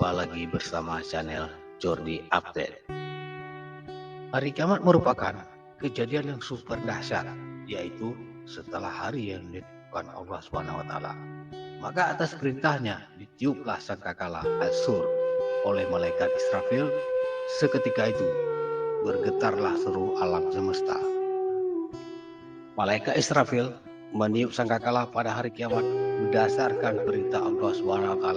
Jumpa lagi bersama channel Jordi Update. Hari kiamat merupakan kejadian yang super dahsyat, yaitu setelah hari yang ditentukan Allah SWT. Maka atas perintahnya ditiuplah sangkakala As-Sur oleh malaikat Israfil. Seketika itu bergetarlah seluruh alam semesta. Malaikat Israfil meniup sangkakala pada hari kiamat berdasarkan perintah Allah SWT.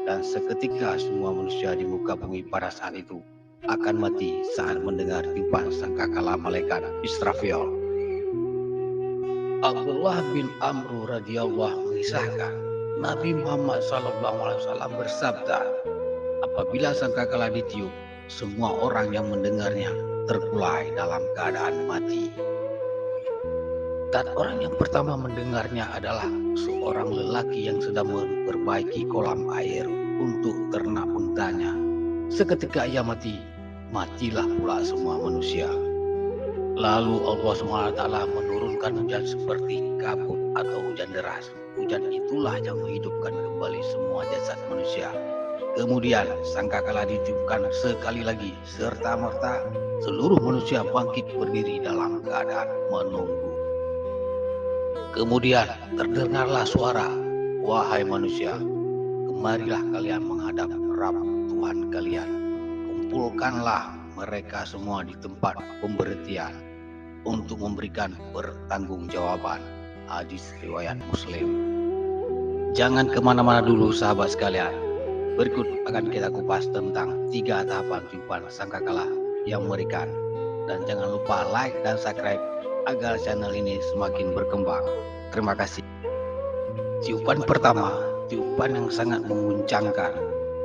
Dan seketika semua manusia di muka bumi pada saat itu akan mati saat mendengar tiupan sangkakala malaikat Israfil. Abdullah bin Amr radhiyallahu mengisahkan, Nabi Muhammad SAW bersabda, apabila sangkakala ditiup, semua orang yang mendengarnya terkulai dalam keadaan mati. Dan orang yang pertama mendengarnya adalah seorang lelaki yang sedang memperbaiki kolam air untuk ternak untanya. Seketika ia mati, matilah pula semua manusia. Lalu Allah SWT menurunkan hujan seperti kabut atau hujan deras. Hujan itulah yang menghidupkan kembali semua jasad manusia. Kemudian sangkakala ditiupkan sekali lagi, serta-merta seluruh manusia bangkit berdiri dalam keadaan menunggu. Kemudian terdengarlah suara, wahai manusia, kemarilah kalian menghadap Rabb Tuhan kalian. Kumpulkanlah mereka semua di tempat pemberhentian untuk memberikan pertanggungjawaban. Hadis riwayat Muslim. Jangan kemana-mana dulu sahabat sekalian. Berikut akan kita kupas tentang 3 tahapan tiupan sangkakala yang mengerikan. Dan jangan lupa like dan subscribe agar channel ini semakin berkembang. Terima kasih. Tiupan pertama, tiupan yang sangat menguncangkan.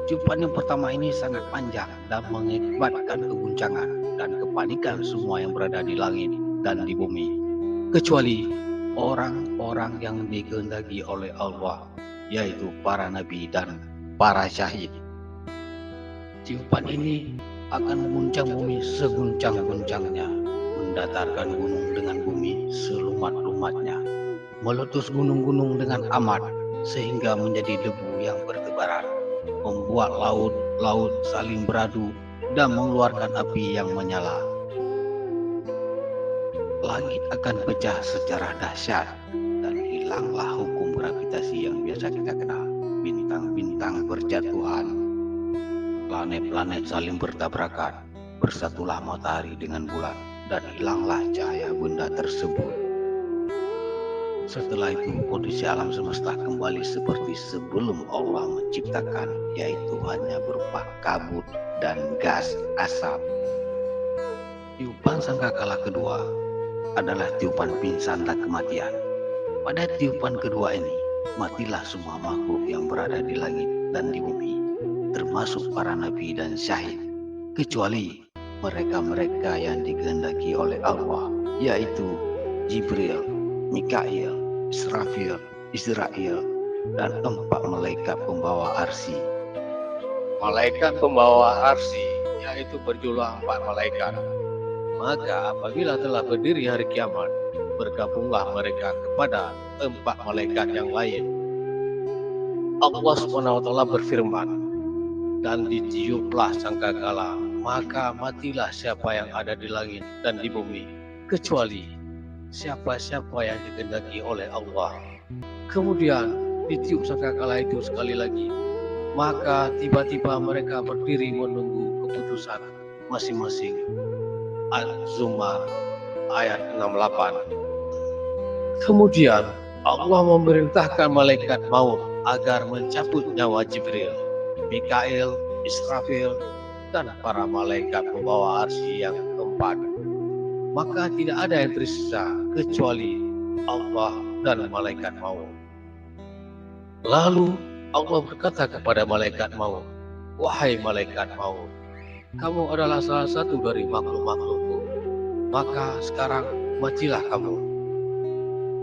Tiupan yang pertama ini sangat panjang dan mengakibatkan keguncangan dan kepanikan semua yang berada di langit dan di bumi, kecuali orang-orang yang dikehendaki oleh Allah, yaitu para nabi dan para syahid. Tiupan ini akan mengguncang bumi seguncang-guncangnya, mendatarkan gunung dengan bumi selumat-lumatnya, meletus gunung-gunung dengan amat sehingga menjadi debu yang bertebaran, membuat laut saling beradu dan mengeluarkan api yang menyala. Langit akan pecah secara dahsyat dan hilanglah hukum gravitasi yang biasa kita kenal. Bintang-bintang berjatuhan, planet-planet saling bertabrakan, bersatulah matahari dengan bulan dan hilanglah cahaya benda tersebut. Setelah itu kondisi alam semesta kembali seperti sebelum Allah menciptakan, yaitu hanya berupa kabut dan gas asap. Tiupan sangkakala kedua adalah tiupan pingsan dan kematian. Pada tiupan kedua ini, matilah semua makhluk yang berada di langit dan di bumi, termasuk para nabi dan syahid, kecuali mereka-mereka yang dikehendaki oleh Allah, yaitu Jibril, Mikail, Israfil, dan 4 malaikat pembawa arsy. Malaikat pembawa arsy yaitu berjumlah 4 malaikat. Maka apabila telah berdiri hari kiamat, bergabunglah mereka kepada 4 malaikat yang lain. Allah SWT berfirman, dan ditiuplah sangkakala, maka matilah siapa yang ada di langit dan di bumi, kecuali siapa-siapa yang dikehendaki oleh Allah. Kemudian ditiup sangkakala itu sekali lagi, maka tiba-tiba mereka berdiri menunggu keputusan masing-masing. Az-Zumar ayat 68. Kemudian Allah memerintahkan malaikat maut agar mencabut nyawa Jibril, Mikail, Israfil, dan para malaikat pembawa arsy yang keempat. Maka tidak ada yang tersisa kecuali Allah dan malaikat maut. Lalu Allah berkata kepada malaikat maut, wahai malaikat maut, kamu adalah salah satu dari makhluk-makhlukku, maka sekarang matilah kamu.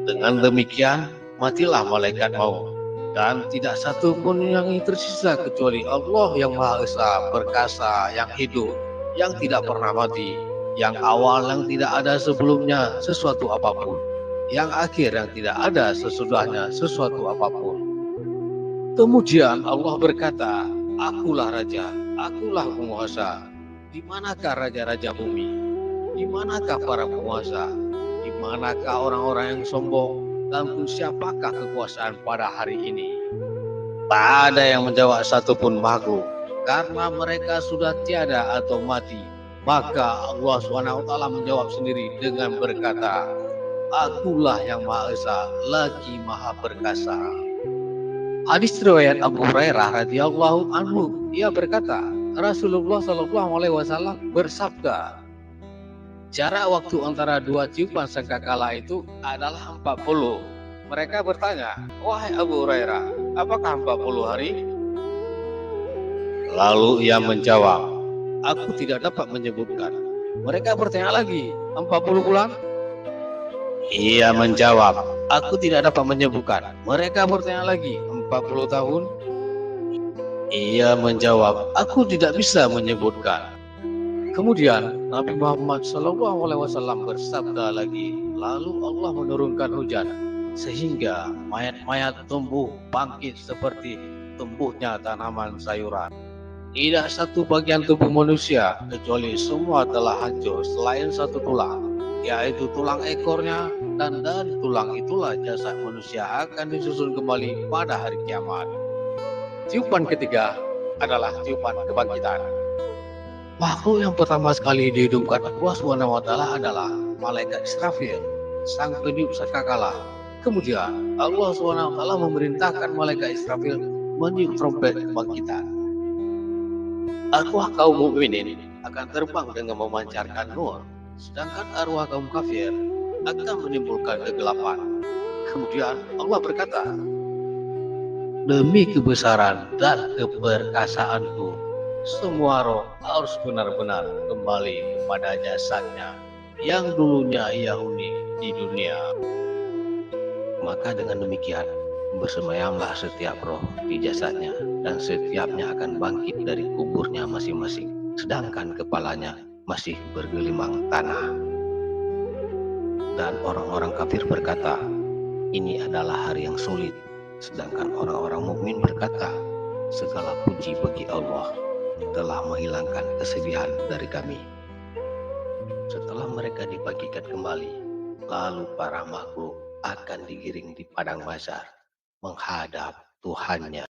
Dengan demikian matilah malaikat maut, dan tidak satu pun yang tersisa kecuali Allah yang Maha Esa, perkasa, yang hidup, yang tidak pernah mati, yang awal yang tidak ada sebelumnya sesuatu apapun, yang akhir yang tidak ada sesudahnya sesuatu apapun. Kemudian Allah berkata, Akulah raja, akulah penguasa. Di manakah raja-raja bumi? Di manakah para penguasa? Di manakah orang-orang yang sombong? Dan untuk siapakah kekuasaan pada hari ini? Tak ada yang menjawab satupun makhluk, karena mereka sudah tiada atau mati. Maka Allah SWT menjawab sendiri dengan berkata, Akulah yang Maha Esa, lagi Maha Perkasa. Hadis riwayat Abu Hurairah radhiyallahu anhu, ia berkata, Rasulullah Shallallahu Alaihi Wasallam bersabda, jarak waktu antara dua tiupan sangkakala itu adalah 40. Mereka bertanya, wahai Abu Hurairah, apakah 40 hari? Lalu ia menjawab, aku tidak dapat menyebutkan. Mereka bertanya lagi, 40 bulan? Ia menjawab, aku tidak dapat menyebutkan. Mereka bertanya lagi, 40 tahun? Ia menjawab, aku tidak bisa menyebutkan. Kemudian Nabi Muhammad SAW bersabda lagi, lalu Allah menurunkan hujan, sehingga mayat-mayat tumbuh bangkit seperti tumbuhnya tanaman sayuran. Tidak satu bagian tubuh manusia, kecuali semua telah hancur selain satu tulang, yaitu tulang ekornya, dan dari tulang itulah jasad manusia akan disusun kembali pada hari kiamat. Tiupan ketiga adalah tiupan kebangkitan. Makhluk yang pertama sekali dihidupkan Allah SWT adalah malaikat Israfil, sang peniup sangkakala. Kemudian Allah SWT memerintahkan malaikat Israfil meniup trompet kebangkitan. Arwah kaum mukminin akan terbang dengan memancarkan nur, sedangkan arwah kaum kafir akan menimbulkan kegelapan. Kemudian Allah berkata, demi kebesaran dan keperkasaanku, semua roh harus benar-benar kembali kepada jasadnya yang dulunya ia huni di dunia. Maka dengan demikian, bersemayamlah setiap roh di jasadnya, dan setiapnya akan bangkit dari kuburnya masing-masing, sedangkan kepalanya masih bergelimang tanah. Dan orang-orang kafir berkata, ini adalah hari yang sulit. Sedangkan orang-orang mukmin berkata, segala puji bagi Allah telah menghilangkan kesedihan dari kami. Setelah mereka dibagikan kembali, lalu para makhluk akan digiring di padang mahsyar menghadap Tuhannya.